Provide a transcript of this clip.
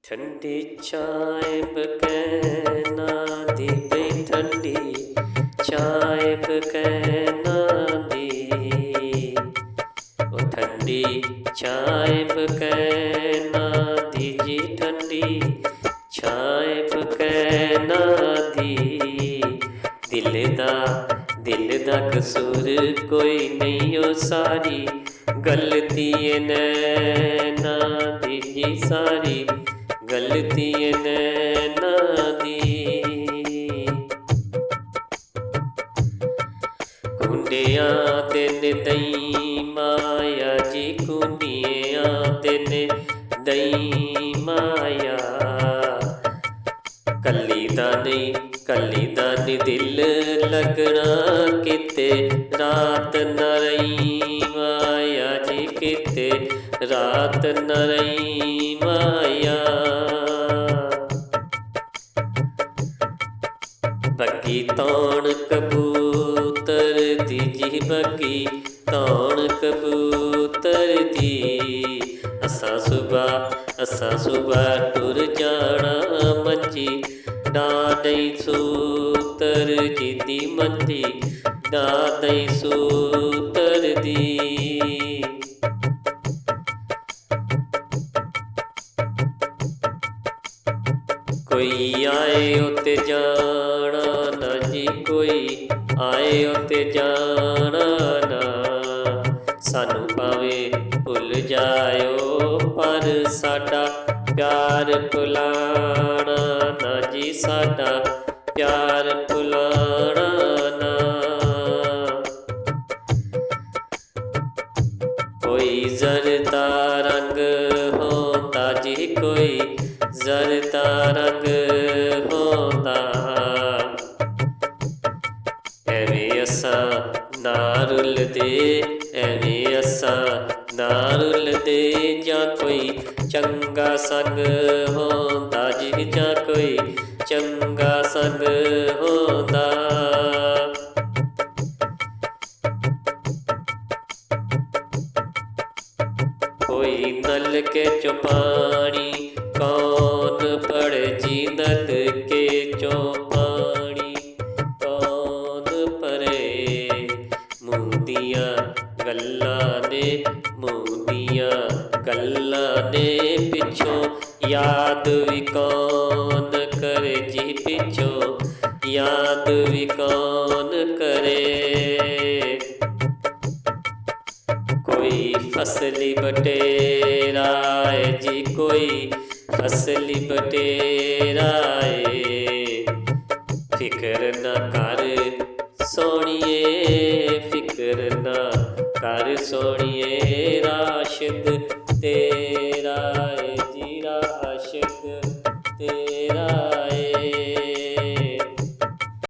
ठंडी चाय बकैना दी बई ठंडी चाय बकैना दी ओ ठंडी चाय बकैना दी जी ठंडी चाय बकैना दी दिल दा कसूर कोई नहीं ओ सारी गलती नैना दी जी सारी गलती नैना दी कुंडिया दिन दई माया जी कुंडिया दिन दई माया कली दा नहीं दिल लगना किते रात न रही माया जी किते रात न रही माया बग्गी तौण कबूतर दी जी बग्गी तौण कबूतर दी असां सुबह टुर जाना मंजी ना नहीं सूतर जी दी मंजी ना नहीं सूतर दी कोई आए उते जाना ना जी कोई आए उते जाना ना सानू भावे भुल जायो पर साडा प्यार भुलाना ना जी साडा प्यार भुलाना ना कोई जरदा रंग होंदा जी कोई जरदा रंग होंदा एवें असां ना रुलदे एवें असां ना रुलदे जां कोई चंगा संग होंदा जी जां कोई चंगा संग होंदा कोई नलके चो पानी कौन पड़े जी नलके चो पानी कौन परे मुंदियां गल्लां ने पिछों याद भी कौन करे जी पिछों याद भी कौन करे कोई फसली बटेरा है जी कोई फसली बटेरा है फिक्र न कर सोनिए फिक्र न कर सोनिए राशिद ते